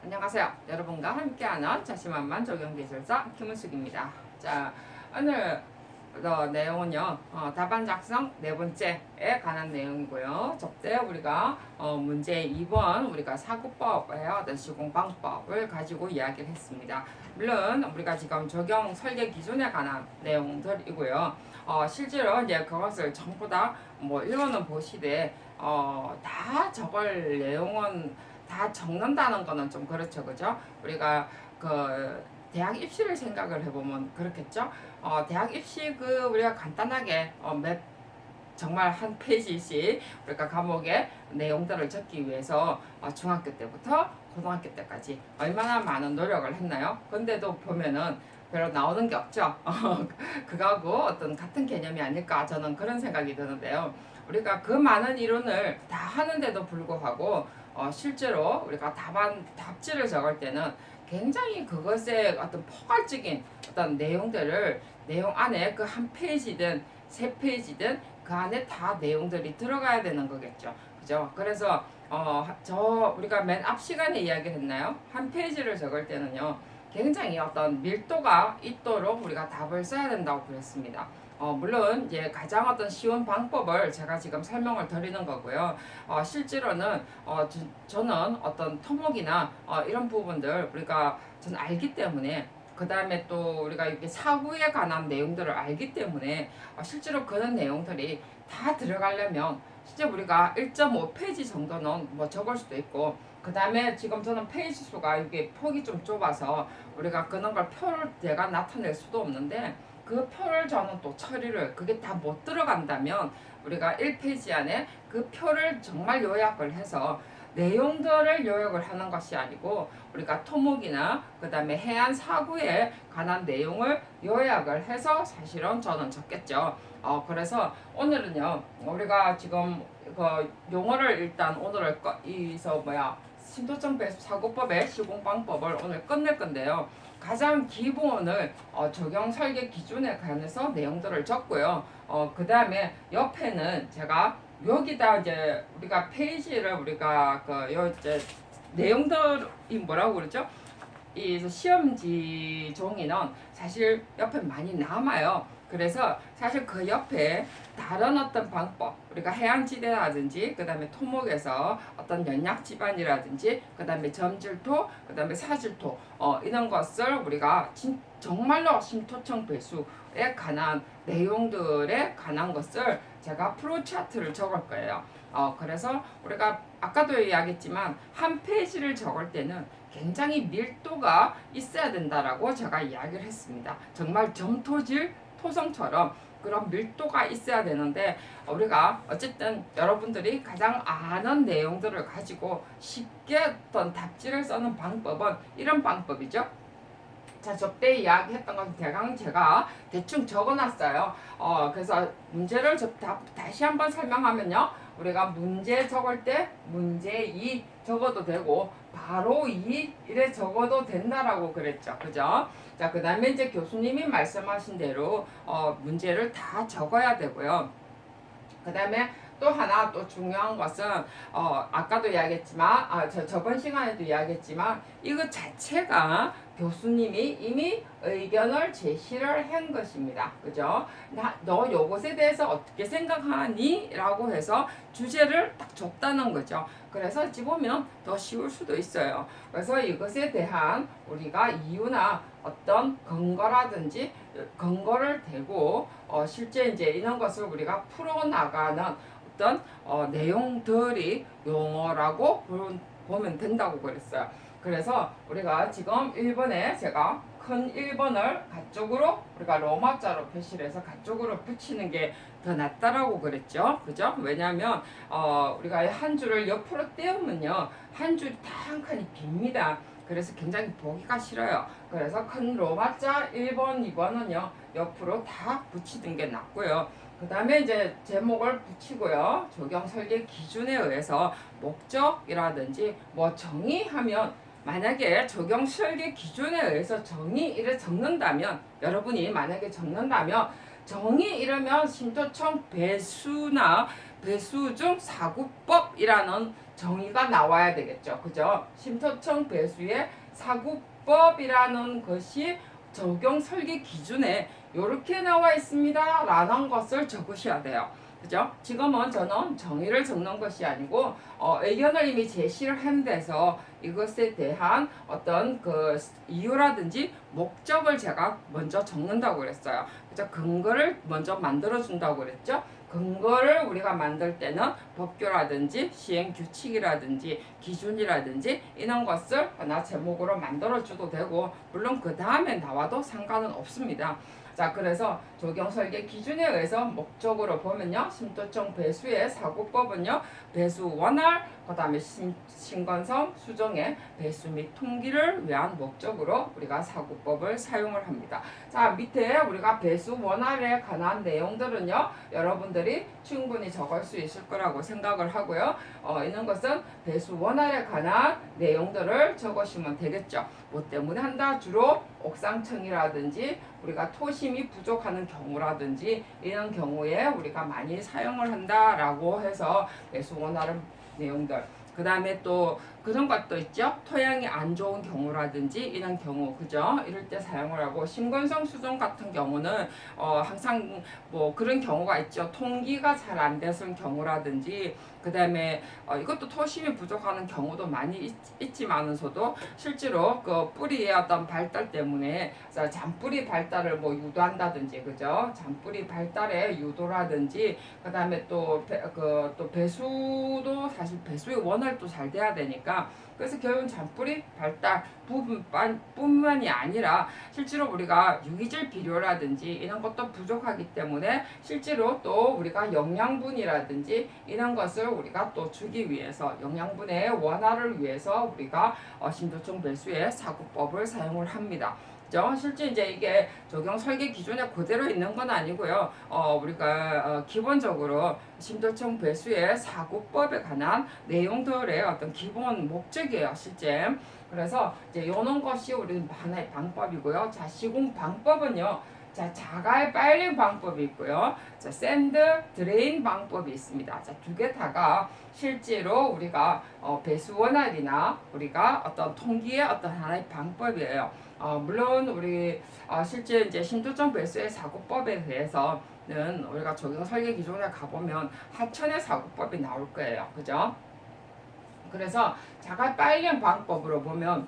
안녕하세요. 여러분과 함께하는 자신만만 적용기술사 김은숙입니다. 자, 오늘 내용은요, 답안 작성 네 번째에 관한 내용이고요. 저때 우리가 문제 2번 우리가 사고법의 어떤 시공 방법을 가지고 이야기를 했습니다. 물론 우리가 지금 적용 설계 기준에 관한 내용들이고요. 실제로 이제 그것을 전부 다 뭐 일본은 보시되 다 적을 내용은 다 적는다는 거는 좀 그렇죠, 그죠? 우리가 그 대학 입시를 생각을 해보면 그렇겠죠. 대학 입시 우리가 간단하게 정말 한 페이지씩 우리가 과목의 내용들을 적기 위해서 중학교 때부터 고등학교 때까지 얼마나 많은 노력을 했나요? 근데도 보면은 별로 나오는 게 없죠. 그거하고 어떤 같은 개념이 아닐까 저는 그런 생각이 드는데요. 우리가 그 많은 이론을 다 하는데도 불구하고 실제로 우리가 답지를 적을 때는 굉장히 그것의 어떤 포괄적인 어떤 내용 안에 그 한 페이지든 세 페이지든 그 안에 다 내용들이 들어가야 되는 거겠죠. 그죠? 그래서 우리가 맨 앞 시간에 이야기를 했나요? 한 페이지를 적을 때는요. 굉장히 어떤 밀도가 있도록 우리가 답을 써야 된다고 그랬습니다. 물론 이제 가장 어떤 쉬운 방법을 제가 지금 설명을 드리는 거고요. 실제로는 저는 어떤 토목이나 이런 부분들 저는 알기 때문에 그 다음에 또 우리가 이렇게 사후에 관한 내용들을 알기 때문에 실제로 그런 내용들이 다 들어가려면 실제 우리가 1.5페이지 정도는 뭐 적을 수도 있고 그 다음에 지금 저는 페이지 수가 이게 폭이 좀 좁아서 우리가 그런 걸 표를 내가 나타낼 수도 없는데 그 표를 저는 또 처리를 그게 다 못 들어간다면 우리가 1페이지 안에 그 표를 정말 요약을 해서 내용들을 요약을 하는 것이 아니고 우리가 토목이나 그 다음에 해안 사구에 관한 내용을 요약을 해서 사실은 저는 적겠죠. 그래서 오늘은요 우리가 지금 그 용어를 일단 오늘을 신도점 배수 사고법의 시공 방법을 오늘 끝낼 건데요. 가장 기본을 적용 설계 기준에 관해서 내용들을 적고요. 그 다음에 옆에는 제가 여기다 이제 우리가 페이지를 우리가 이제 내용들이 뭐라고 그러죠? 이 시험지 종이는 사실 옆에 많이 남아요. 그래서 사실 그 옆에 다른 어떤 방법, 우리가 해안지대라든지, 그 다음에 토목에서 어떤 연약지반이라든지, 그 다음에 점질토, 그 다음에 사질토, 이런 것을 우리가 정말로 심토청 배수에 관한 내용들에 관한 것을 제가 프로 차트를 적을 거예요. 그래서 우리가 아까도 이야기했지만 한 페이지를 적을 때는 굉장히 밀도가 있어야 된다라고 제가 이야기를 했습니다. 정말 점토질 토성처럼 그런 밀도가 있어야 되는데 우리가 어쨌든 여러분들이 가장 아는 내용들을 가지고 쉽게 어떤 답지를 써는 방법은 이런 방법이죠. 자, 저때 이야기했던 건 대강 제가 대충 적어놨어요. 그래서 문제를 다시 한번 설명하면요. 우리가 문제 적을 때 문제 2 적어도 되고 바로 2 이래 적어도 된다라고 그랬죠. 그죠? 자, 그 다음에 이제 교수님이 말씀하신 대로 문제를 다 적어야 되고요. 그 다음에 또 하나 또 중요한 것은 아까도 이야기했지만 저번 시간에도 이야기했지만 이거 자체가 교수님이 이미 의견을 제시를 한 것입니다. 그죠? 너 요것에 대해서 어떻게 생각하니? 라고 해서 주제를 딱 줬다는 거죠. 그래서 어찌 보면 더 쉬울 수도 있어요. 그래서 이것에 대한 우리가 이유나 어떤 근거라든지 근거를 대고 실제 이제 이런 것을 우리가 풀어나가는 어떤 내용들이 용어라고 보면 된다고 그랬어요. 그래서 우리가 지금 1번에 제가 큰 1번을 가쪽으로 우리가 로마자로 표시를 해서 가쪽으로 붙이는 게 더 낫다라고 그랬죠. 그죠? 왜냐하면 우리가 한 줄을 옆으로 떼우면요. 한 줄이 다 한 칸이 빕니다. 그래서 굉장히 보기가 싫어요. 그래서 큰 로마자 1번, 2번은요. 옆으로 다 붙이는 게 낫고요. 그 다음에 이제 제목을 붙이고요. 적용 설계 기준에 의해서 목적이라든지 뭐 정의하면 만약에 적용 설계 기준에 의해서 정의를 적는다면 여러분이 만약에 적는다면 정의 이러면 신도청 배수나 배수 중 사구법이라는 정의가 나와야 되겠죠. 그죠? 쉼터청 배수의 사구법이라는 것이 적용 설계 기준에 이렇게 나와 있습니다. 라는 것을 적으셔야 돼요. 그죠? 지금은 저는 정의를 적는 것이 아니고 의견을 이미 제시를 한 데서 이것에 대한 어떤 그 이유라든지 목적을 제가 먼저 적는다고 그랬어요. 그죠? 근거를 먼저 만들어 준다고 그랬죠. 근거를 우리가 만들 때는 법규라든지 시행규칙이라든지 기준이라든지 이런 것을 하나 제목으로 만들어줘도 되고 물론 그 다음에 나와도 상관은 없습니다. 자, 그래서 적용 설계 기준에 의해서 목적으로 보면요. 쉼터청 배수의 사고법은요. 배수 원활, 그 다음에 신건성 수정의 배수 및 통기를 위한 목적으로 우리가 사고법을 사용을 합니다. 자, 밑에 우리가 배수 원활에 관한 내용들은요. 여러분들이 충분히 적을 수 있을 거라고 생각을 하고요. 이런 것은 배수 원활에 관한 내용들을 적으시면 되겠죠. 뭐 때문에 한다? 주로 옥상층이라든지 우리가 토심이 부족하는 경우라든지 이런 경우에 우리가 많이 사용을 한다라고 해서 배수 원활은 내용들. 그 다음에 또 그런 것도 있죠. 토양이 안 좋은 경우라든지 이런 경우, 그죠? 이럴 때 사용을 하고 심근성 수정 같은 경우는 항상 뭐 그런 경우가 있죠. 통기가 잘 안 되는 경우라든지 그 다음에 이것도 토심이 부족하는 경우도 많이 있지만서도 실제로 그 뿌리의 어떤 발달 때문에 잔뿌리 발달을 뭐 유도한다든지, 그죠? 잔뿌리 발달의 유도라든지 그 다음에 또 배수도 사실 배수의 원활도 잘 돼야 되니까 그래서 결국은 잔뿌리 발달 부분뿐만이 아니라 실제로 우리가 유기질 비료라든지 이런 것도 부족하기 때문에 실제로 또 우리가 영양분이라든지 이런 것을 우리가 또 주기 위해서 영양분의 원활을 위해서 우리가 쉼터청 배수의 사고법을 사용을 합니다. 실제 이제 이게 적용 설계 기준에 그대로 있는 건 아니고요. 우리가 기본적으로 쉼터청 배수의 사고법에 관한 내용들의 어떤 기본 목적이에요, 실제. 그래서 이제 요런 것이 우리 하나의 방법이고요. 자, 시공 방법은요. 자, 자갈 빨림 방법이 있고요. 자, 샌드 드레인 방법이 있습니다. 자, 두 개 다가 실제로 우리가 배수 원활이나 우리가 어떤 통기의 어떤 하나의 방법이에요. 물론 우리 실제 이제 쉼터청 배수의 사고법에 대해서는 우리가 적용 설계 기준에 가보면 하천의 사고법이 나올 거예요. 그죠? 그래서 자갈 빨림 방법으로 보면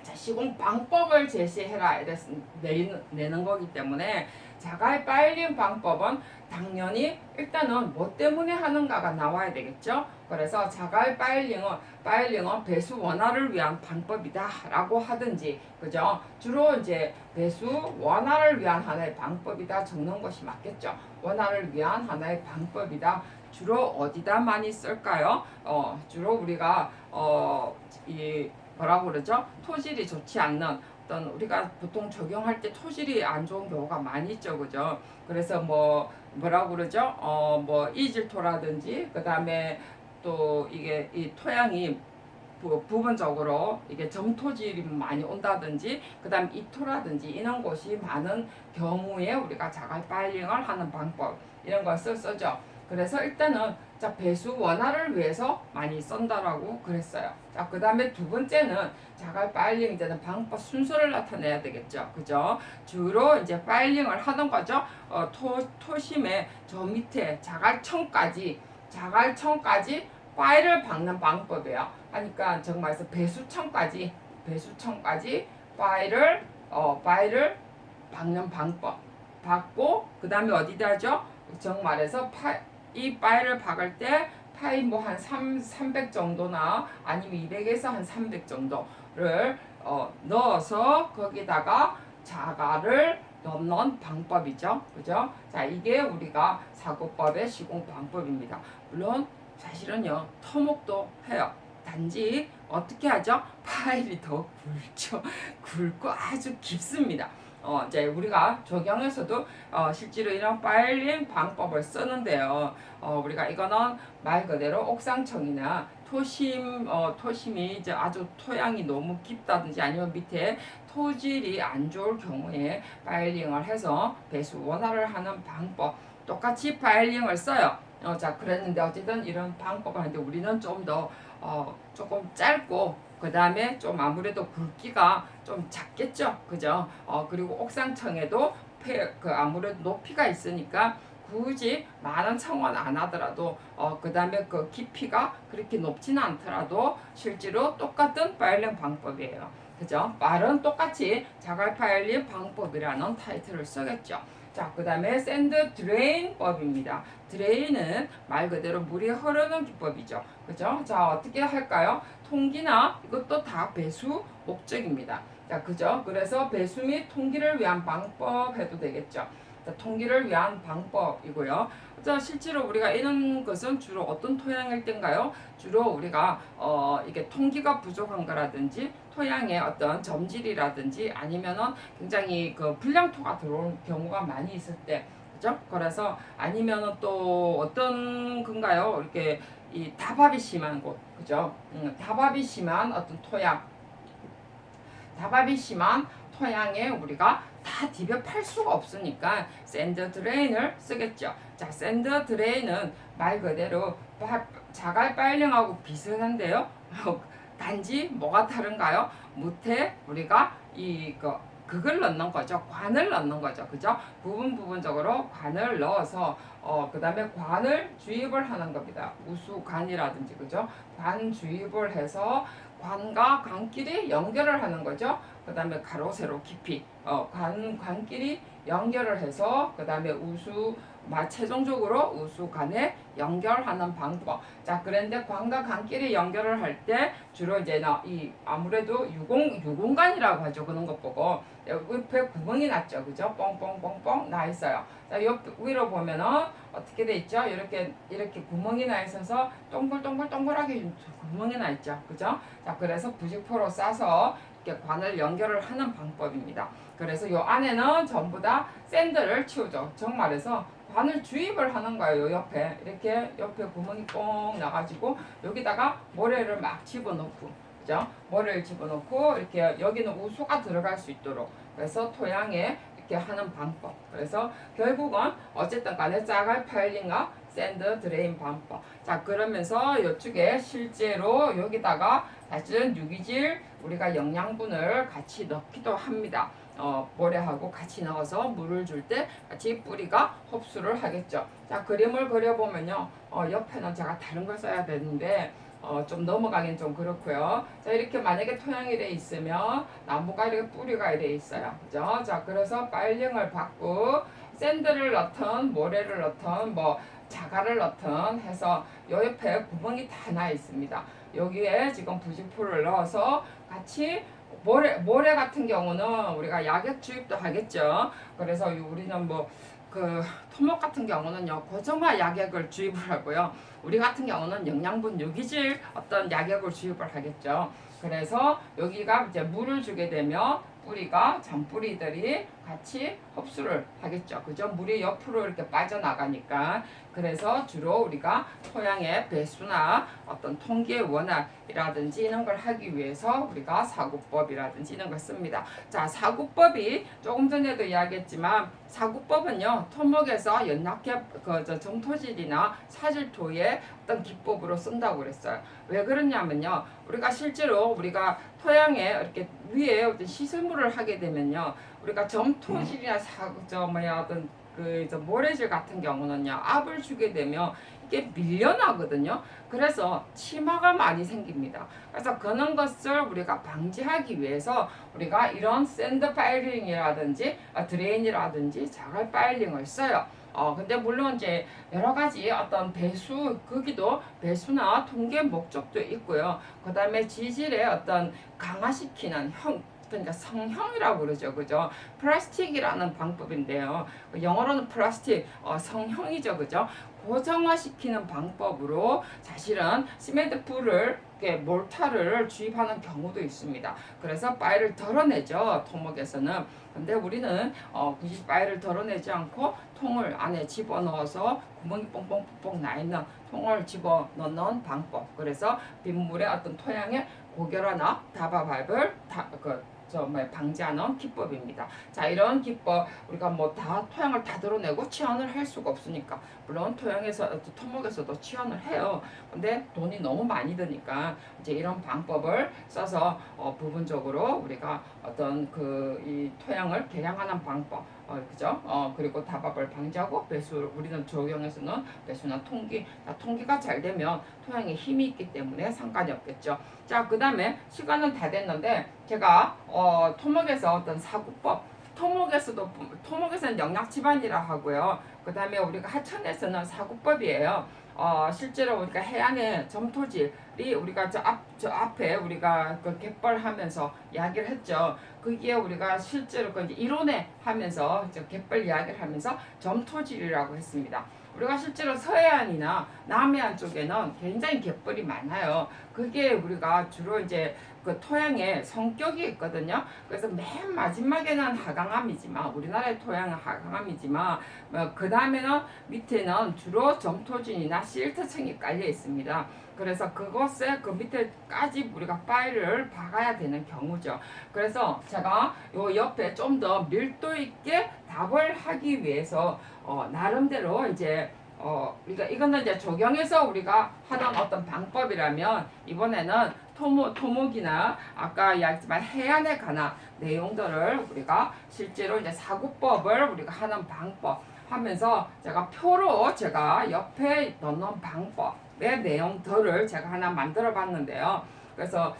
자, 시공 방법을 제시해라 이래서 내는 거기 때문에 자갈 빨림 방법은 당연히 일단은 뭐 때문에 하는가가 나와야 되겠죠. 그래서 자갈 빨링은 배수 원활을 위한 방법이다 라고 하든지, 그죠? 주로 이제 배수 원활을 위한 하나의 방법이다 적는 것이 맞겠죠. 원활을 위한 하나의 방법이다. 주로 어디다 많이 쓸까요? 주로 우리가 이 뭐라고 그러죠? 토질이 좋지 않는 어떤 우리가 보통 적용할 때 토질이 안 좋은 경우가 많이 있죠, 그죠? 그래서 뭐라고 그러죠? 뭐 이질토라든지 그 다음에 또 이게 이 토양이 부분적으로 이게 점토질이 많이 온다든지 그다음 이토라든지 이런 것이 많은 경우에 우리가 자갈 빨링을 하는 방법 이런 것을 쓰죠. 그래서 일단은 자, 배수 원활을 위해서 많이 쓴다라고 그랬어요. 자, 그 다음에 두 번째는 자갈 파일링 되는 방법 순서를 나타내야 되겠죠. 그죠? 주로 이제 파일링을 하는 거죠. 토심의 저 밑에 자갈청까지 파일을 박는 방법이에요. 하니까 정말서 배수청까지 파일을 박는 방법 박고 그 다음에 어디다 하죠? 정말해서 이 파일을 박을 때 파일 뭐 한 300 정도나 아니면 200에서 한 300 정도를 넣어서 거기다가 자갈을 넣는 방법이죠. 그죠? 자, 이게 우리가 사고법의 시공 방법입니다. 물론 사실은요, 토목도 해요. 단지 어떻게 하죠? 파일이 더 굵고 아주 깊습니다. 이제 우리가 적용에서도 실제로 이런 파일링 방법을 쓰는데요. 우리가 이거는 말 그대로 옥상청이나 토심이 이제 아주 토양이 너무 깊다든지 아니면 밑에 토질이 안 좋을 경우에 파일링을 해서 배수 원활을 하는 방법. 똑같이 파일링을 써요. 자, 그랬는데 어쨌든 이런 방법을 하는데 우리는 좀 더 조금 짧고 그 다음에 좀 아무래도 굵기가 좀 작겠죠, 그죠? 그리고 옥상청에도 그 아무래도 높이가 있으니까 굳이 많은 청원 안 하더라도 그 다음에 그 깊이가 그렇게 높지는 않더라도 실제로 똑같은 파일링 방법이에요. 그죠? 말은 똑같이 자갈 파일링 방법이라는 타이틀을 쓰겠죠. 자, 그 다음에 샌드 드레인법입니다. 드레인은 말 그대로 물이 흐르는 기법이죠. 그죠? 자, 어떻게 할까요? 통기나 이것도 다 배수 목적입니다. 자, 그죠? 그래서 배수 및 통기를 위한 방법 해도 되겠죠. 자, 통기를 위한 방법이고요. 자, 실제로 우리가 이런 것은 주로 어떤 토양일 때인가요? 주로 우리가 이게 통기가 부족한 거라든지 토양의 어떤 점질이라든지 아니면은 굉장히 그 불량토가 들어올 경우가 많이 있을 때, 그죠? 그래서 아니면은 또 어떤 건가요? 이렇게 이 다밥이 심한 곳, 그죠? 다밥이 심한 어떤 토양, 다밥이 심한 토양에 우리가 다 디벼 팔 수가 없으니까 샌드 드레인을 쓰겠죠. 자, 샌드 드레인은 말 그대로 자갈 파일링하고 비슷한데요. 단지 뭐가 다른가요? 무태 우리가 그걸 넣는 거죠. 관을 넣는 거죠. 그죠? 부분적으로 관을 넣어서 그다음에 관을 주입을 하는 겁니다. 우수관이라든지 그죠? 관 주입을 해서 관과 관끼리 연결을 하는 거죠. 그다음에 가로 세로 깊이 관끼리 연결을 해서 그다음에 최종적으로 우수관에 연결하는 방법. 자, 그런데 관과 관끼리 연결을 할 때 주로 이제 이 아무래도 유공관이라고 하죠. 그런 것 보고 옆에 구멍이 났죠, 그죠? 뻥뻥뻥뻥 나 있어요. 자, 옆 위로 보면은 어떻게 돼 있죠? 이렇게 구멍이 나 있어서 동글동글동글하게 구멍이 나 있죠, 그죠? 자, 그래서 부직포로 싸서 이렇게 관을 연결을 하는 방법입니다. 그래서 요 안에는 전부 다 샌드를 치우죠. 정말해서 관을 주입을 하는 거예요. 요 옆에 이렇게 옆에 구멍이 뻥 나가지고 여기다가 모래를 막 집어넣고, 그죠? 모래를 집어넣고 이렇게 여기는 우수가 들어갈 수 있도록 그래서 토양에 이렇게 하는 방법. 그래서 결국은 어쨌든 간에 자갈 파일링과 샌드 드레인 방법. 자, 그러면서 이쪽에 실제로 여기다가 사실은 유기질 우리가 영양분을 같이 넣기도 합니다. 모래하고 같이 넣어서 물을 줄 때 같이 뿌리가 흡수를 하겠죠. 자, 그림을 그려보면요. 옆에는 제가 다른 걸 써야 되는데 좀 넘어가긴 좀 그렇고요. 자, 이렇게 만약에 토양이 돼 있으면 나무가 이렇게 뿌리가 이래 있어요. 그죠? 자, 그래서 파일링을 받고 샌드를 넣든 모래를 넣든 뭐 자갈을 넣든 해서 요 옆에 구멍이 다 나 있습니다. 여기에 지금 부직포를 넣어서 같이 모래 같은 경우는 우리가 약액 주입도 하겠죠. 그래서 우리는 그 토목 같은 경우는요 고정화 약액을 주입을 하고요. 우리 같은 경우는 영양분 유기질 어떤 약액을 주입을 하겠죠. 그래서 여기가 이제 물을 주게 되면 뿌리가 잔뿌리들이 같이 흡수를 하겠죠. 그죠? 물이 옆으로 이렇게 빠져나가니까. 그래서 주로 우리가 토양의 배수나 어떤 통기의 원활이라든지 이런 걸 하기 위해서 우리가 사구법이라든지 이런 걸 씁니다. 자, 사구법이 조금 전에도 이야기했지만 사구법은요 토목에서 연락해 정토질이나 사질토의 어떤 기법으로 쓴다고 그랬어요. 왜 그러냐면요 우리가 실제로 우리가 토양에 이렇게 위에 어떤 시설물을 하게 되면요 우리가 점토질이나 어떤 모래질 같은 경우는요 압을 주게 되면 이게 밀려나거든요. 그래서 치마가 많이 생깁니다. 그래서 그런 것을 우리가 방지하기 위해서 우리가 이런 샌드 파일링이라든지 드레인이라든지 자갈 파일링을 써요. 근데 물론 이제 여러 가지 어떤 거기도 배수나 통계 목적도 있고요. 그 다음에 지질의 어떤 강화시키는 그러니까 성형이라고 그러죠, 그죠? 플라스틱이라는 방법인데요. 영어로는 플라스틱, 성형이죠, 그죠? 고정화시키는 방법으로 사실은 시멘트풀을 몰타를 주입하는 경우도 있습니다. 그래서 파일을 덜어내죠, 토목에서는. 근데 우리는 굳이 파일을 덜어내지 않고 통을 안에 집어넣어서 구멍이 뽕뽕뽕뽕 나 있는 통을 집어넣는 방법. 그래서 빗물의 어떤 토양의 고결화나 다바밟을 방지하는 기법입니다. 자, 이런 기법 우리가 뭐 다 토양을 다 드러내고 치환을 할 수가 없으니까 물론 토목에서도 치환을 해요. 근데 돈이 너무 많이 드니까 이제 이런 방법을 써서 부분적으로 우리가 어떤 이 토양을 개량하는 방법, 그죠? 그리고 다밥을 방지하고 배수, 우리는 조경에서는 배수나 통기가 잘 되면 토양에 힘이 있기 때문에 상관이 없겠죠. 자, 그 다음에 시간은 다 됐는데 제가 토목에서 어떤 사구법, 토목에서는 영양치반이라 하고요. 그 다음에 우리가 하천에서는 사구법이에요. 실제로 우리가 해안의 점토질이 우리가 저 앞에 우리가 그 갯벌하면서 이야기를 했죠. 그게 우리가 실제로 그 이제 이론에 하면서 저 갯벌 이야기를 하면서 점토질이라고 했습니다. 우리가 실제로 서해안이나 남해안 쪽에는 굉장히 갯벌이 많아요. 그게 우리가 주로 이제 그 토양의 성격이 있거든요. 그래서 맨 마지막에는 하강암이지만 우리나라의 토양은 하강암이지만 그 다음에는 밑에는 주로 점토진이나 실트층이 깔려 있습니다. 그래서 그것에 그 밑에까지 우리가 파일을 박아야 되는 경우죠. 그래서 제가 요 옆에 좀 더 밀도 있게 답을 하기 위해서 나름대로 이제 그러니까 이거는 이제 조경에서 우리가 하는 어떤 방법이라면 이번에는 토목이나 아까 이야기했지만 해안에 관한 내용들을 우리가 실제로 이제 사구법을 우리가 하는 방법 하면서 제가 옆에 넣는 방법의 내용들을 제가 하나 만들어 봤는데요. 그래서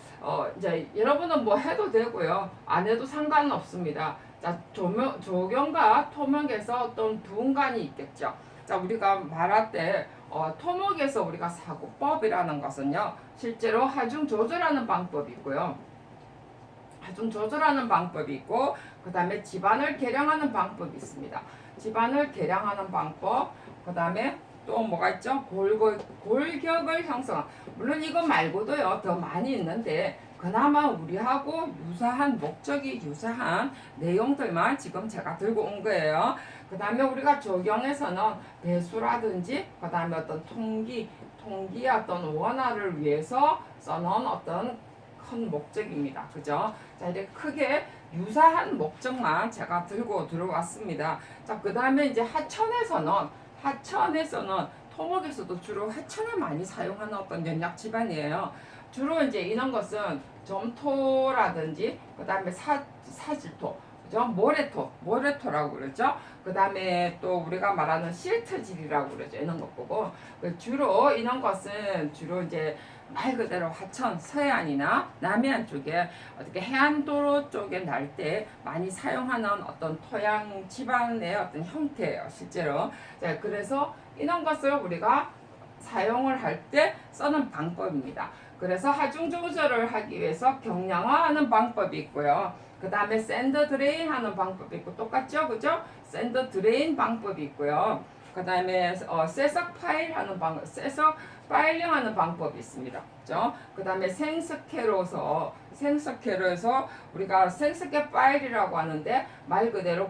이제 여러분은 뭐 해도 되고요. 안 해도 상관은 없습니다. 자, 조경과 토목에서 어떤 분간이 있겠죠. 자, 우리가 말할 때 토목에서 우리가 사고법이라는 것은요, 실제로 하중 조절하는 방법이 있고요. 하중 조절하는 방법이 있고, 그 다음에 집안을 개량하는 방법이 있습니다. 집안을 개량하는 방법, 그 다음에 또 뭐가 있죠? 골격을 형성한. 물론 이거 말고도요, 더 많이 있는데, 그나마 우리하고 목적이 유사한 내용들만 지금 제가 들고 온 거예요. 그 다음에 우리가 조경에서는 배수라든지, 그 다음에 어떤 통기의 어떤 원화를 위해서 써놓은 어떤 큰 목적입니다. 그죠? 자, 이제 크게 유사한 목적만 제가 들고 들어왔습니다. 자, 그 다음에 이제 하천에서는 토목에서도 주로 하천을 많이 사용하는 어떤 연약 집안이에요. 주로 이제 이런 것은 점토라든지 그 다음에 사질토, 그죠? 모래토라고 그러죠. 그 다음에 또 우리가 말하는 실트질이라고 그러죠. 이런 것 보고 주로 이런 것은 주로 이제 말 그대로 하천, 서해안이나 남해안 쪽에 어떻게 해안도로 쪽에 날 때 많이 사용하는 어떤 토양 집안의 어떤 형태예요. 실제로. 자, 그래서 이런 것을 우리가 사용을 할 때 쓰는 방법입니다. 그래서 하중 조절을 하기 위해서 경량화하는 방법이 있고요. 그 다음에 샌드 드레인 하는 방법이 있고 똑같죠, 그죠? 샌드 드레인 방법이 있고요. 그 다음에 세석 파일링 하는 방법이 있습니다. 그죠? 그 다음에 생스케로서 우리가 생스케 파일이라고 하는데 말 그대로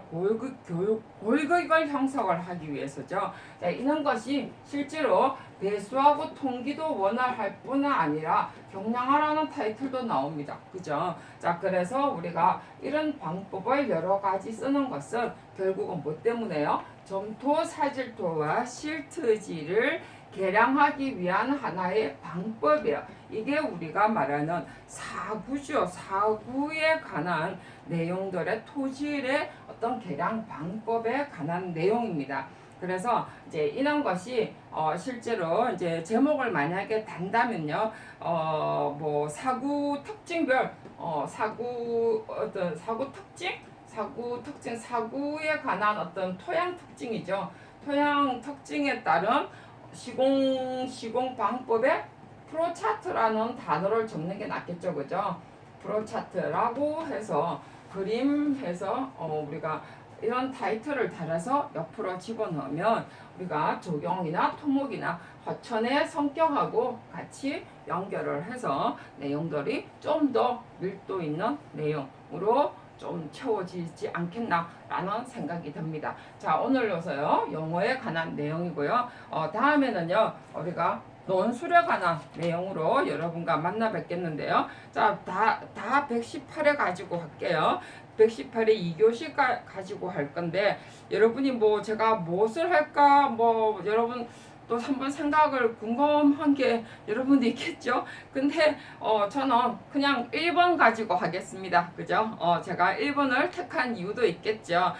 골격을 형성을 하기 위해서죠. 자, 이런 것이 실제로 배수하고 통기도 원활할 뿐 아니라 경량화라는 타이틀도 나옵니다. 그죠? 자, 그래서 우리가 이런 방법을 여러 가지 쓰는 것은 결국은 뭐 때문에요? 점토, 사질토와 실트질을 개량하기 위한 하나의 방법이에요. 이게 우리가 말하는 사구죠. 사구에 관한 내용들의 토질의 어떤 개량 방법에 관한 내용입니다. 그래서 이제 이런 것이 실제로 이제 제목을 만약에 단다면요, 뭐 사구 특징별 사구 특징, 사구에 관한 어떤 토양 특징이죠. 토양 특징에 따른 시공 방법에 프로차트라는 단어를 적는 게 낫겠죠, 그죠? 프로차트라고 해서 그림해서 우리가 이런 타이틀을 달아서 옆으로 집어넣으면 우리가 조경이나 토목이나 화천의 성격하고 같이 연결을 해서 내용들이 좀 더 밀도 있는 내용으로 좀 채워지지 않겠나라는 생각이 듭니다. 자, 오늘로서요 영어에 관한 내용이고요. 다음에는요 우리가 논술에 관한 내용으로 여러분과 만나 뵙겠는데요. 자, 다 118회 가지고 할게요. 118회 2교시 가지고 할 건데, 여러분이 뭐 제가 무엇을 할까, 뭐 여러분 또 한번 생각을 궁금한 게 여러분도 있겠죠. 근데 저는 그냥 1번 가지고 하겠습니다. 그죠? 제가 1번을 택한 이유도 있겠죠.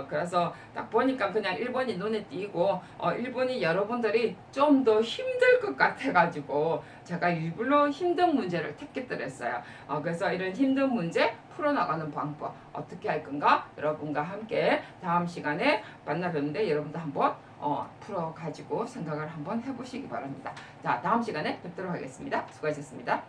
그래서 딱 보니까 그냥 1번이 눈에 띄고 1번이 여러분들이 좀 더 힘들 것 같아 가지고 제가 일부러 힘든 문제를 택했더랬어요. 그래서 이런 힘든 문제 풀어나가는 방법 어떻게 할 건가 여러분과 함께 다음 시간에 만나 뵙는데, 여러분도 한번 풀어가지고 생각을 한번 해보시기 바랍니다. 자, 다음 시간에 뵙도록 하겠습니다. 수고하셨습니다.